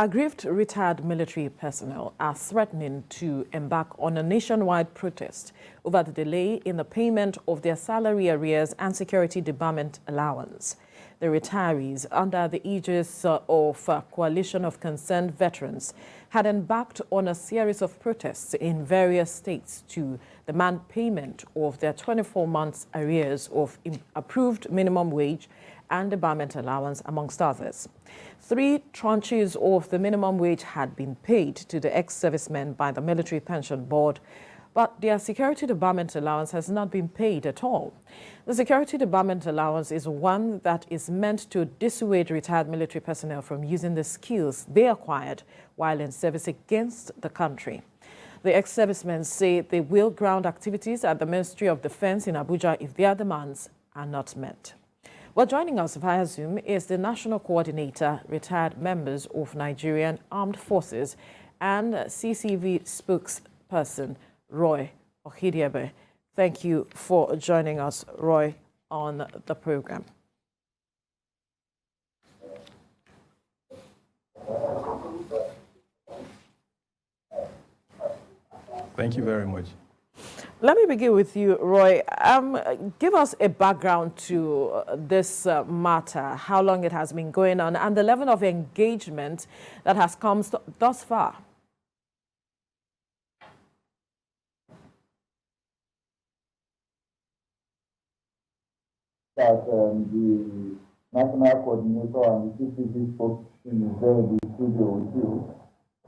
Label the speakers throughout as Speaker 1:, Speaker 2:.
Speaker 1: Aggrieved retired military personnel are threatening to embark on a nationwide protest over the delay in the payment of their salary arrears and security debarment allowance. The retirees, under the aegis of a coalition of concerned veterans, had embarked on a series of protests in various states to demand payment of their 24 months arrears of approved minimum wage and debarment allowance, amongst others. 3 tranches of the minimum wage had been paid to the ex-servicemen by the Military Pension Board, but their security debarment allowance has not been paid at all. The security debarment allowance is one that is meant to dissuade retired military personnel from using the skills they acquired while in service against the country. The ex-servicemen say they will ground activities at the Ministry of Defense in Abuja if their demands are not met. Well, joining us via Zoom is the National Coordinator, Retired Members of Nigerian Armed Forces, and CCV spokesperson, Roy Okhidievbie. Thank you for joining us, Roy, on the program.
Speaker 2: Thank you very much.
Speaker 1: Let me begin with you, Roy. Give us a background to this matter, how long it has been going on, and the level of engagement that has come thus far.
Speaker 3: That the National Coordinator and the CCV spokesman is there in the studio with you.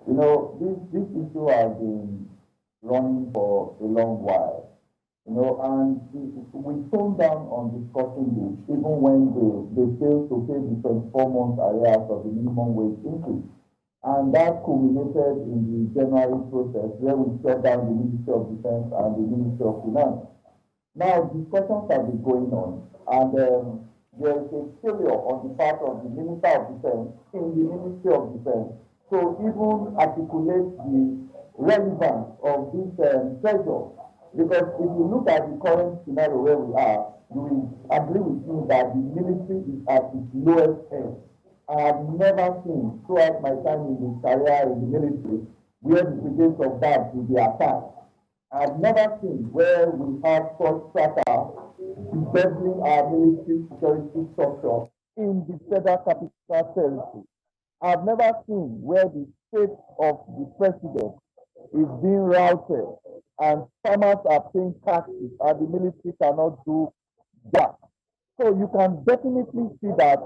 Speaker 3: You know, this issue has been running for a long while, you know, and we toned down on discussing this even when they failed to pay the 24-month arrears of the minimum wage increase. And that culminated in the January process where we shut down the Ministry of Defense and the Ministry of Finance. Now, discussions have been going on, and there is a failure on the part of the Minister of Defense in the Ministry of Defense to even articulate the relevance of this pressure, because if you look at the current scenario where we are, you will agree with me that the military is at its lowest end. I have never seen throughout my time in this career in the military where the brigades of that will be attacked. I have never seen where we have such tracker bedeviling our military security structure in the federal capital territory. I have never seen where the state of the president is being routed and farmers are paying taxes and the military cannot do that. So you can definitely see that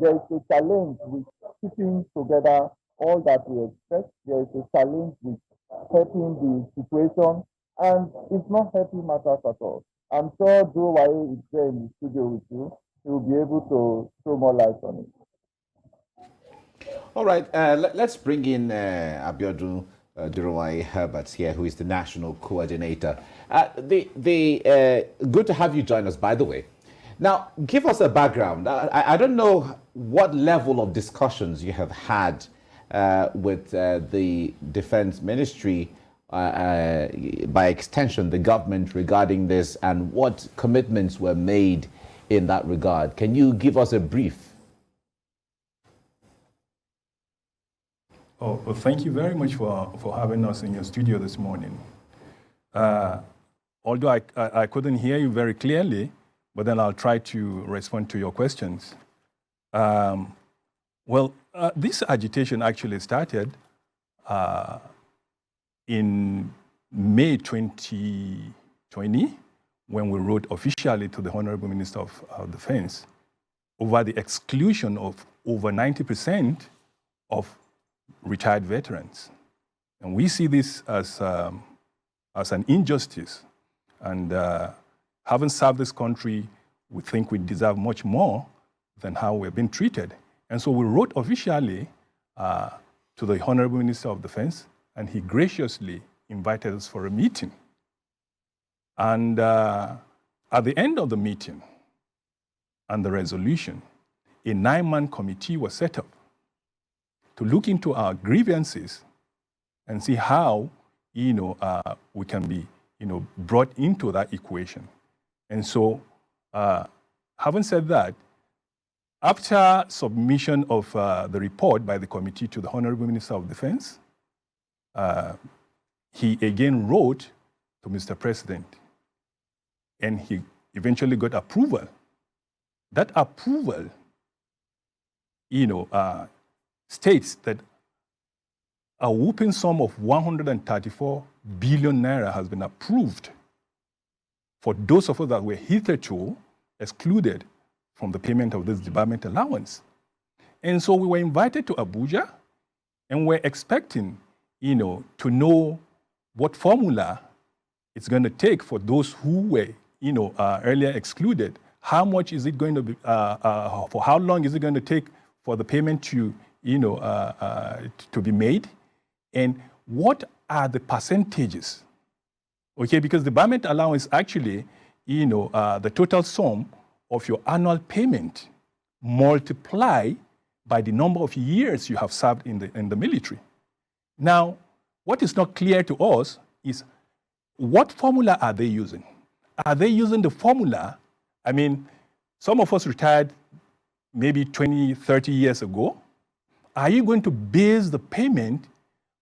Speaker 3: there is a challenge with keeping together all that we expect. There is a challenge with helping the situation, and it's not helping matters at all. I'm sure Durowaiye is there in the studio with you. He will be able to throw more light on it.
Speaker 4: All right, let's bring in Abiodun Durowaiye-Herberts here, who is the National Coordinator. Good to have you join us, by the way. Now, give us a background. I don't know what level of discussions you have had with the Defense Ministry, by extension, the government, regarding this, and what commitments were made in that regard. Can you give us a brief?
Speaker 2: Oh, well, thank you very much for having us in your studio this morning. Although I couldn't hear you very clearly, but then I'll try to respond to your questions. This agitation actually started in May 2020, when we wrote officially to the Honorable Minister of Defense over the exclusion of over 90% of retired veterans. And we see this as an injustice. And having served this country, we think we deserve much more than how we're being treated. And so we wrote officially to the Honorable Minister of Defense, and he graciously invited us for a meeting. And at the end of the meeting and the resolution, a 9-man committee was set up to look into our grievances and see how, we can be, brought into that equation. And so, having said that, After submission of the report by the committee to the Honorable Minister of Defense, he again wrote to Mr. President, and he eventually got approval. That approval, states that a whooping sum of 134 billion naira has been approved for those of us that were hitherto excluded from the payment of this debarment allowance. And so we were invited to Abuja, and we're expecting, to know what formula it's going to take for those who were, earlier excluded. How much is it going to be, for how long is it going to take for the payment to, to be made? And what are the percentages? Okay, because the debarment allowance actually, the total sum of your annual payment multiplied by the number of years you have served in the military. Now, what is not clear to us is what formula are they using? Are they using the formula? I mean, some of us retired maybe 20, 30 years ago. Are you going to base the payment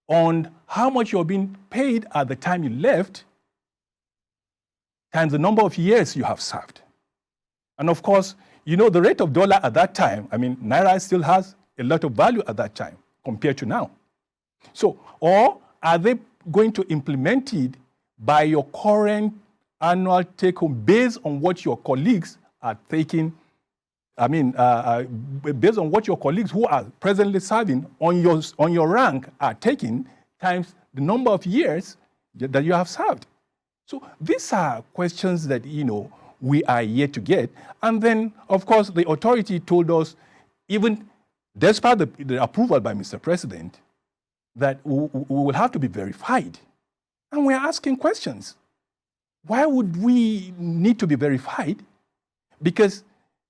Speaker 2: on how much you're being paid at the time you left times the number of years you have served? And of course, the rate of dollar at that time, I mean, Naira still has a lot of value at that time compared to now. So, or are they going to implement it by your current annual take-home based on what your colleagues are taking, based on what your colleagues who are presently serving on your rank are taking times the number of years that you have served? So these are questions that, we are yet to get. And then, of course, the authority told us, even despite the approval by Mr. President, that we will have to be verified. And we're asking questions. Why would we need to be verified? Because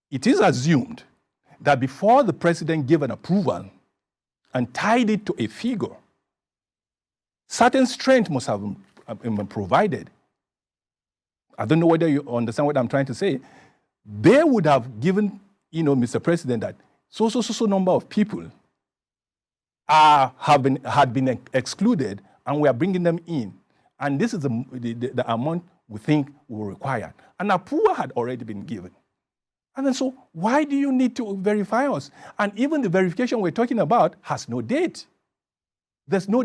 Speaker 2: it is assumed that before the president gave an approval and tied it to a figure, certain strength must have been provided. I don't know whether you understand what I'm trying to say. They would have given, Mr. President, that so number of people had been excluded, and we are bringing them in. And this is the amount we think we require. And approval had already been given. And then so why do you need to verify us? And even the verification we're talking about has no date. There's no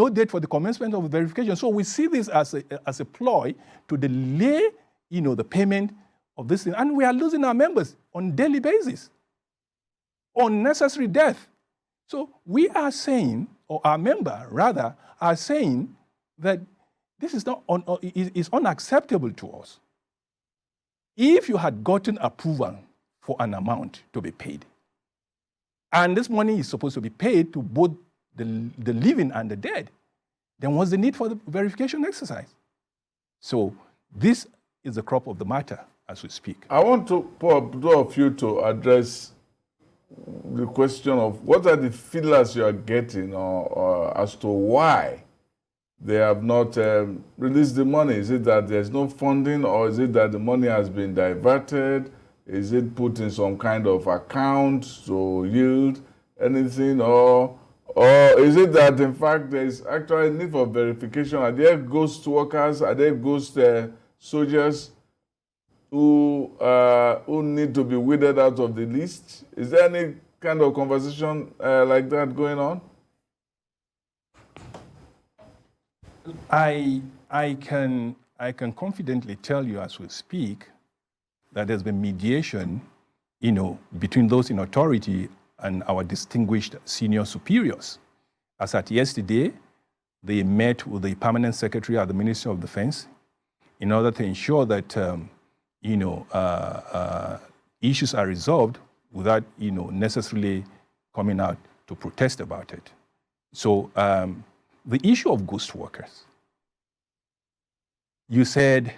Speaker 2: date for the commencement of verification. So we see this as a ploy to delay, the payment of this thing. And we are losing our members on a daily basis. Unnecessary death. So we are saying, or our member rather, are saying that this is is unacceptable to us. If you had gotten approval for an amount to be paid, and this money is supposed to be paid to both the living and the dead, then what's the need for the verification exercise? So this is the crux of the matter as we speak.
Speaker 5: I want to put two of you to address the question of what are the feelers you are getting or as to why they have not released the money. Is it that there's no funding, or is it that the money has been diverted? Is it put in some kind of account to yield anything, or is it that in fact there's actually need for verification? Are there ghost workers? Are there ghost soldiers who need to be weeded out of the list? Is there any kind of conversation like that going on?
Speaker 2: I can confidently tell you as we speak that there's been mediation, between those in authority and our distinguished senior superiors. As at yesterday, they met with the permanent secretary at the Ministry of Defense in order to ensure that issues are resolved without necessarily coming out to protest about it. So the issue of ghost workers, you said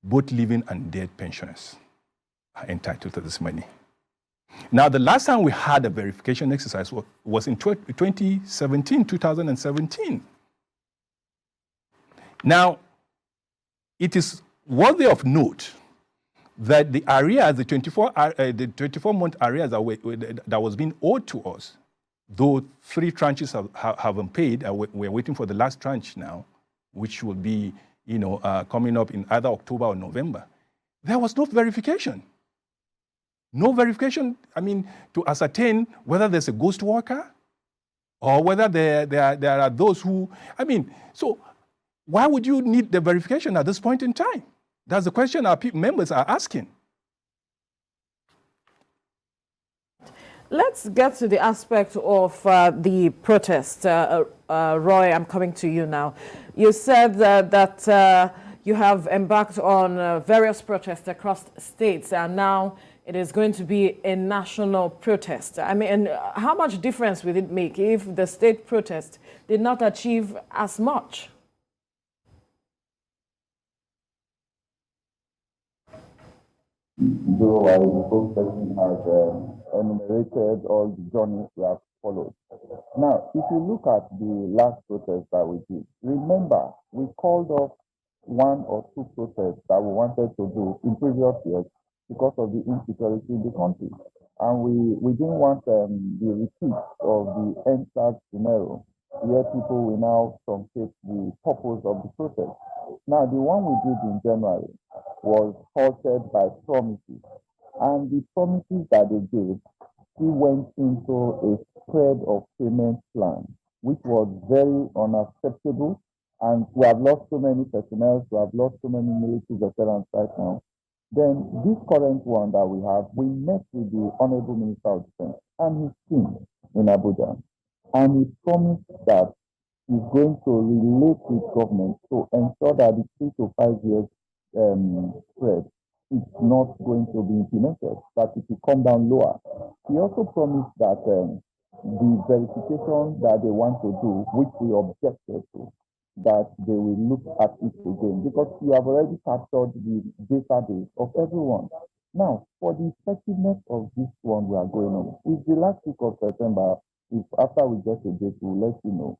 Speaker 2: both living and dead pensioners are entitled to this money. Now, the last time we had a verification exercise was in 2017. Now, it is worthy of note that the arrears, the 24-month arrears that was being owed to us, though 3 tranches haven't paid, we're waiting for the last tranche now, which will be, coming up in either October or November. There was no verification. No verification, to ascertain whether there's a ghost worker or whether there are those who, so why would you need the verification at this point in time? That's the question our members are asking.
Speaker 1: Let's get to the aspect of the protest. Roy, I'm coming to you now. You said that you have embarked on various protests across states, and now it is going to be a national protest. How much difference would it make if the state protest did not achieve as much?
Speaker 3: Durowaiye, the spokesperson, has enumerated all the journeys we have followed. Now, if you look at the last protest that we did, remember, we called off 1 or 2 protests that we wanted to do in previous years because of the insecurity in the country. And we didn't want the repeat of the NSAS scenario, where people will now truncate the purpose of the protest. Now, the one we did in January was halted by promises. And the promises that they gave, we went into a spread of payment plan, which was very unacceptable. And we have lost so many personnel, we have lost so many military veterans right now. Then this current one that we have, we met with the Honorable Minister of Defense and his team in Abuja. And he promised that he's going to relate with government to ensure that the 3 to 5 years spread is not going to be implemented, that it will come down lower. He also promised that the verification that they want to do, which we objected to, that they will look at it again, because you have already captured the database of everyone. Now, for the effectiveness of this one we are going on, if the last week of September, if after we get a date, we'll let you know,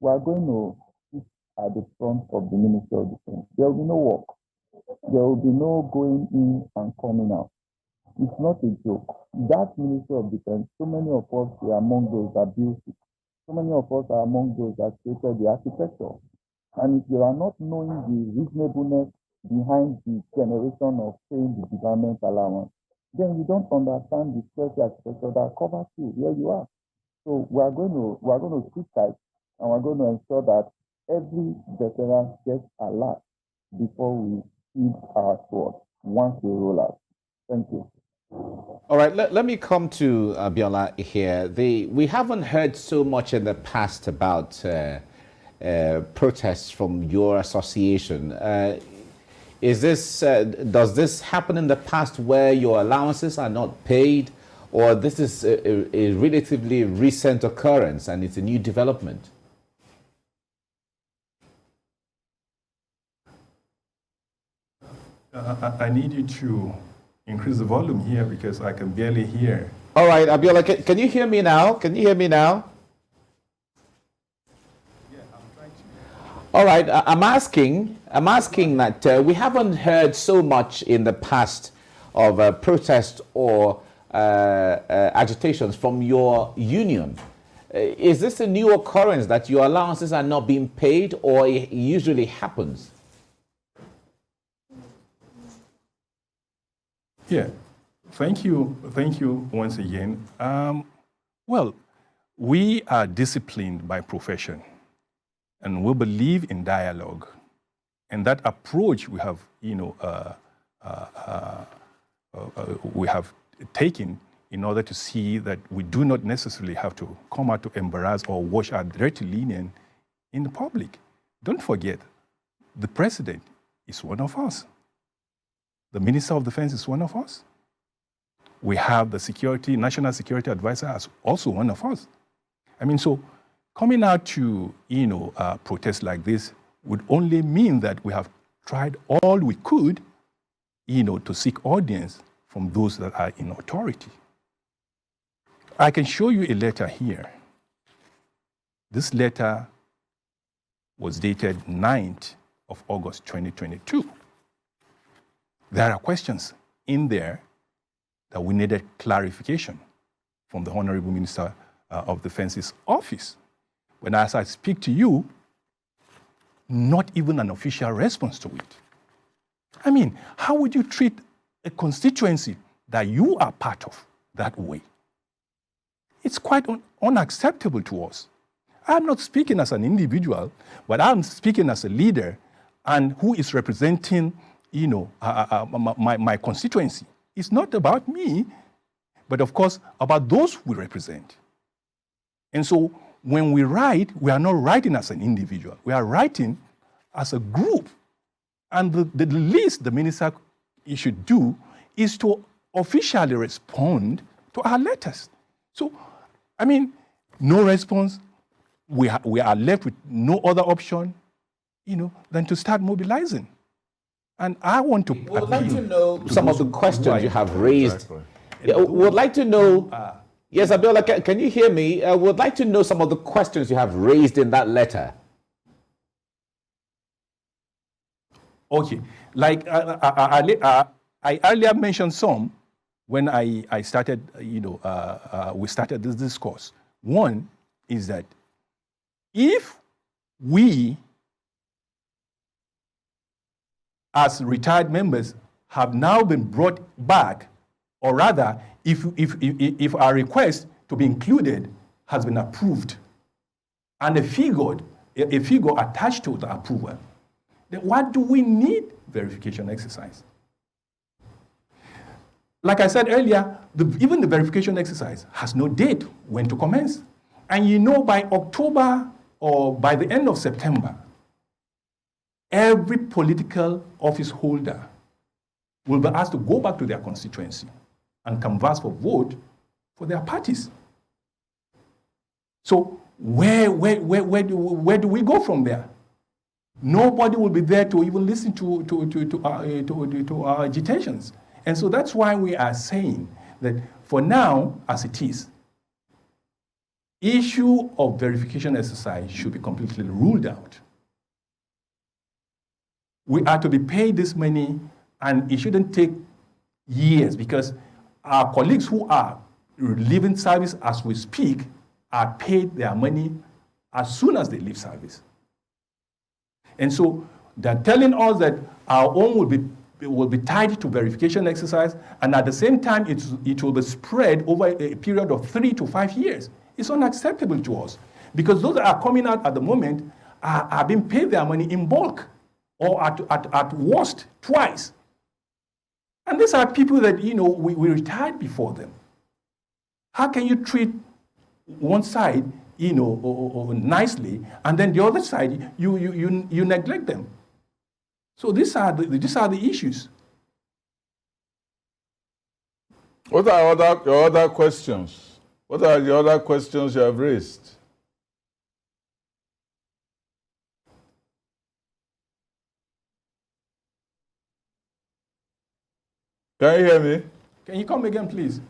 Speaker 3: we are going to sit at the front of the Ministry of Defense. There will be no work. There will be no going in and coming out. It's not a joke. That Ministry of Defense, so many of us are among those that built it. So many of us are among those that created the architecture. And if you are not knowing the reasonableness behind the generation of paying the debarment allowance, then you don't understand the special architecture that covers you where you are. So we are going to sit tight, and we're going to ensure that every veteran gets alert before we feed our sword once we roll out. Thank you.
Speaker 4: All right, let me come to Abiola here. We haven't heard so much in the past about protests from your association. Does this happen in the past where your allowances are not paid, or this is a relatively recent occurrence and it's a new development?
Speaker 2: I need you to increase the volume here because I can barely hear.
Speaker 4: All right, Abiola, can you hear me now? Can you hear me now?
Speaker 2: Yeah, I'm trying to.
Speaker 4: All right, I'm asking that we haven't heard so much in the past of protest or agitations from your union. Is this a new occurrence that your allowances are not being paid, or it usually happens?
Speaker 2: Yeah, thank you once again. Well, we are disciplined by profession, and we believe in dialogue, and that approach we have, we have taken in order to see that we do not necessarily have to come out to embarrass or wash our dirty linen in the public. Don't forget, the president is one of us. The Minister of Defense is one of us. We have the National Security Advisor as also one of us. So coming out to, protest like this would only mean that we have tried all we could, to seek audience from those that are in authority. I can show you a letter here. This letter was dated 9th of August, 2022. There are questions in there that we needed clarification from the Honorable Minister of Defense's office. When as I speak to you, not even an official response to it. I mean, how would you treat a constituency that you are part of that way? It's quite unacceptable to us. I'm not speaking as an individual, but I'm speaking as a leader and who is representing, my constituency. It's not about me, but of course, about those we represent. And so when we write, we are not writing as an individual. We are writing as a group. And the least the minister should do is to officially respond to our letters. So, I mean, no response. We are left with no other option, than to start mobilizing. And I want to
Speaker 4: We would like to know some of the questions you have raised. Exactly. We would like to know, yes, Abiola, can you hear me? We would like to know some of the questions you have raised in that letter.
Speaker 2: Okay, like I earlier mentioned some when I started, we started this discourse. One is that if we, as retired members, have now been brought back, or rather, if our request to be included has been approved, and a figure attached to the approval, then what do we need verification exercise? Like I said earlier, even the verification exercise has no date when to commence. And by October or by the end of September, every political office holder will be asked to go back to their constituency and canvass for vote for their parties. So where do we go from there? Nobody will be there to even listen to our agitations. And so that's why we are saying that for now, as it is, issue of verification exercise should be completely ruled out. We are to be paid this money, and it shouldn't take years, because our colleagues who are leaving service as we speak are paid their money as soon as they leave service. And so they're telling us that our own will be tied to verification exercise, and at the same time it will be spread over a period of 3 to 5 years. It's unacceptable to us, because those that are coming out at the moment are being paid their money in bulk, or at worst twice. And these are people that we retired before them. How can you treat one side nicely, and then the other side you neglect them? So these are the issues.
Speaker 5: What are your other questions? What are the other questions you have raised? Can you hear me?
Speaker 2: Can you come again, please?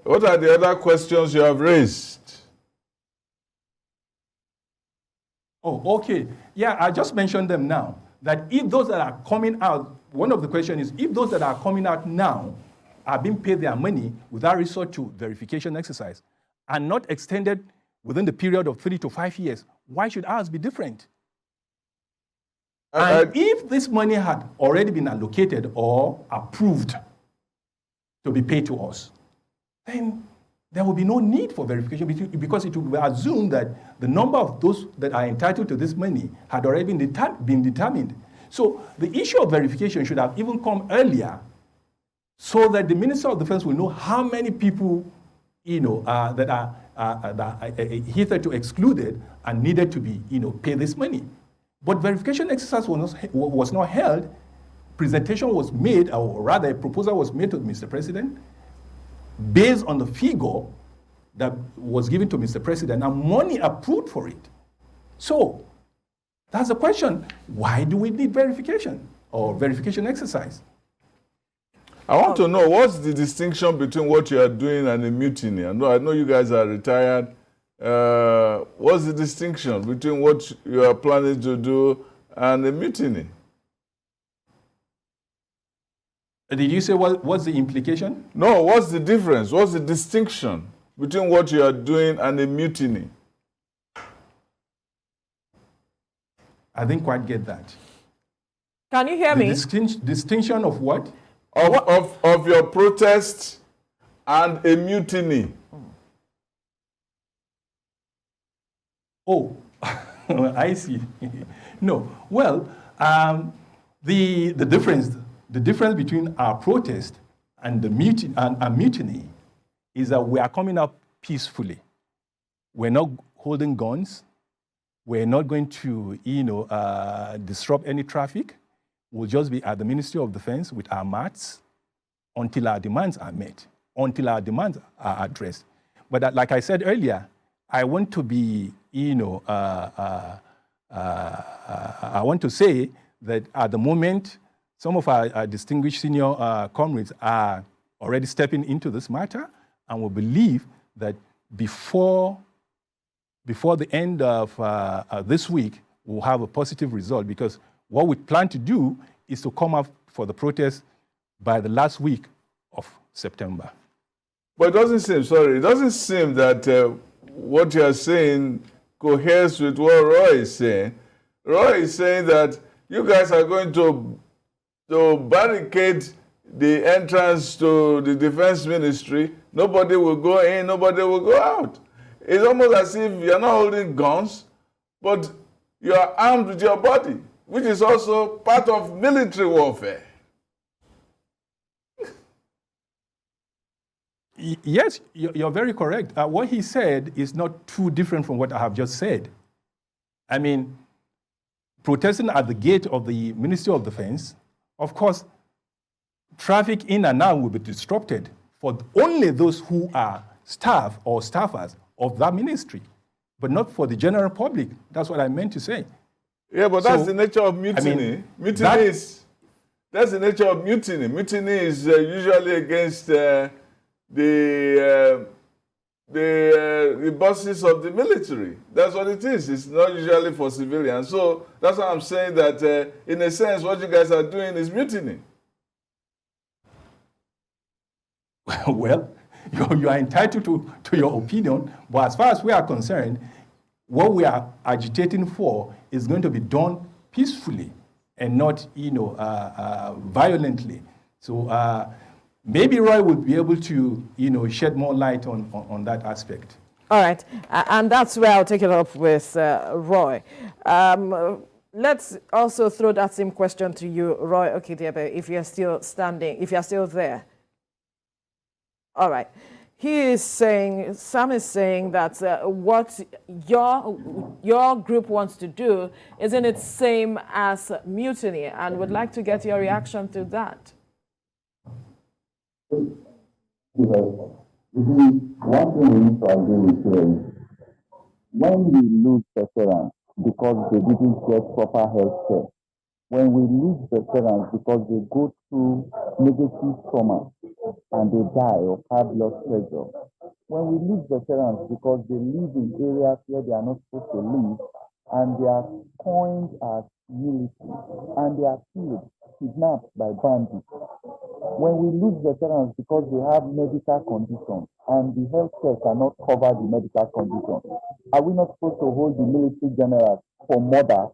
Speaker 5: What are the other questions you have raised?
Speaker 2: Oh, okay. Yeah, I just mentioned them now. That if those that are coming out, one of the questions is, if those that are coming out now are being paid their money without resort to verification exercise and not extended within the period of 3 to 5 years, why should ours be different? And if this money had already been allocated or approved to be paid to us, then there will be no need for verification, because it will be assumed that the number of those that are entitled to this money had already been determined. So the issue of verification should have even come earlier, so that the Minister of Defense will know how many people that are hitherto excluded and needed to be pay this money. But verification exercise was not held. Presentation was made, or rather a proposal was made to Mr. President based on the figure that was given to Mr. President and money approved for it. So that's the question. Why do we need verification or verification exercise?
Speaker 5: I want to know, what's the distinction between what you are doing and a mutiny? I know you guys are retired. What's the distinction between what you are planning to do and a mutiny?
Speaker 2: Did you say what's the implication?
Speaker 5: No, what's the difference? What's the distinction between what you are doing and a mutiny?
Speaker 2: I didn't quite get that.
Speaker 1: Can you hear
Speaker 2: The
Speaker 1: me?
Speaker 2: distinction of what?
Speaker 5: Of your protest and a mutiny.
Speaker 2: Oh, I see. No. Well, the difference between our protest and the mutiny is that we are coming up peacefully. We're not holding guns. We're not going to, disrupt any traffic. We'll just be at the Ministry of Defense with our mats until our demands are met, until our demands are addressed. But like I said earlier, I want to be, I want to say that at the moment, some of our distinguished senior comrades are already stepping into this matter, and we believe that before the end of this week, we'll have a positive result, because what we plan to do is to come up for the protest by the last week of September.
Speaker 5: But it doesn't seem that what you are saying coheres with what Roy is saying. Roy is saying that you guys are going to barricade the entrance to the defense ministry. Nobody will go in, nobody will go out. It's almost as if you're not holding guns, but you are armed with your body, which is also part of military warfare.
Speaker 2: Yes, you're very correct. What he said is not too different from what I have just said. I mean, protesting at the gate of the Ministry of Defense, of course, traffic in and out will be disrupted for only those who are staff or staffers of that ministry, but not for the general public. That's what I meant to say.
Speaker 5: Yeah, but that's the nature of mutiny. That's the nature of mutiny. Mutiny is usually against the bosses of the military. That's what it is. It's not usually for civilians. So that's why I'm saying that, in a sense, what you guys are doing is mutiny.
Speaker 2: Well, you are entitled to your opinion, but as far as we are concerned, what we are agitating for is going to be done peacefully and not, violently. So maybe Roy will be able to, shed more light on that aspect.
Speaker 1: All right, and that's where I'll take it up with Roy. Let's also throw that same question to you, Roy Okhidievbie, if you're still standing, if you're still there. All right. Sam is saying that what your group wants to do isn't it same as mutiny, and would like to get your reaction to that.
Speaker 3: One thing we need to agree with here is when we lose veterans because they didn't get proper health care, when we lose veterans because they go through negative trauma and they die of high blood pressure, when we lose veterans because they live in areas where they are not supposed to live and they are coined as military and they are killed, kidnapped by bandits, when we lose veterans because they have medical conditions and the healthcare cannot cover the medical conditions, are we not supposed to hold the military generals for murder?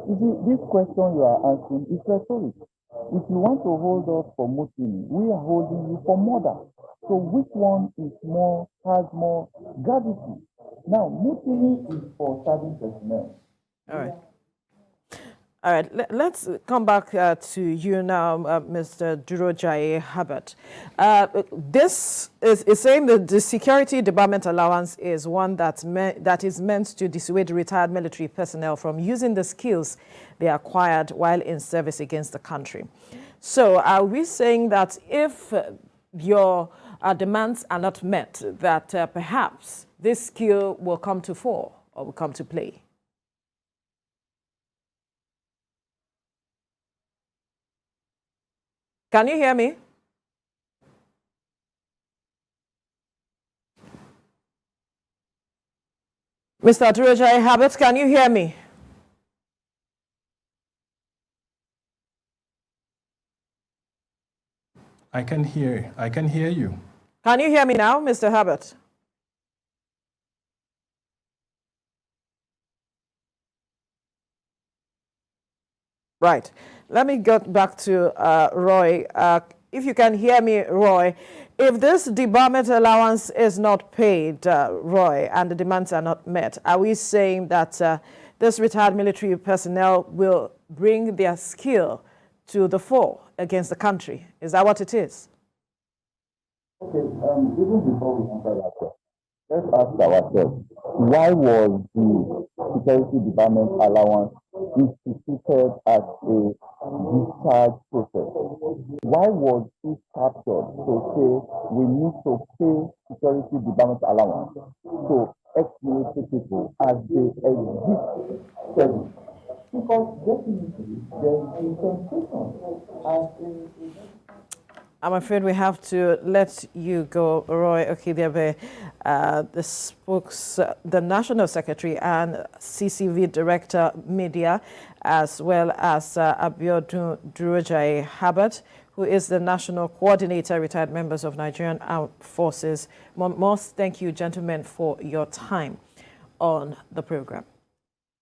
Speaker 3: You see, this question you are asking is rhetoric. If you want to hold us for mutiny, we are holding you for murder. So which one has more gravity? Now, mutiny is for serving personnel.
Speaker 1: All right. All right, let's come back to you now, Mr. Durowaiye-Herberts. This is saying that the security debarment allowance is one that is meant to dissuade retired military personnel from using the skills they acquired while in service against the country. So are we saying that if your demands are not met, that perhaps this skill will come to fore or will come to play? Can you hear me? Mr. Durowaiye-Herberts, can you hear me?
Speaker 2: I can hear you.
Speaker 1: Can you hear me now, Mr. Herbert? Right. Let me get back to Roy. If you can hear me, Roy, if this debarment allowance is not paid, Roy, and the demands are not met, are we saying that this retired military personnel will bring their skill to the fore against the country? Is that what it is?
Speaker 3: Okay, even before we answer that question, let's ask ourselves, why was the security debarment allowance instituted as a discharge process? Why was it captured to say we need to pay security debarment allowance to ex-military people as they exit service? Because definitely there is a temptation and
Speaker 1: I'm afraid we have to let you go, Roy Okhidievbie, the National Secretary and CCV Director Media, as well as Abiodun Durowaiye-Herberts, who is the National Coordinator, Retired Members of Nigerian Armed Forces. Most thank you, gentlemen, for your time on the program.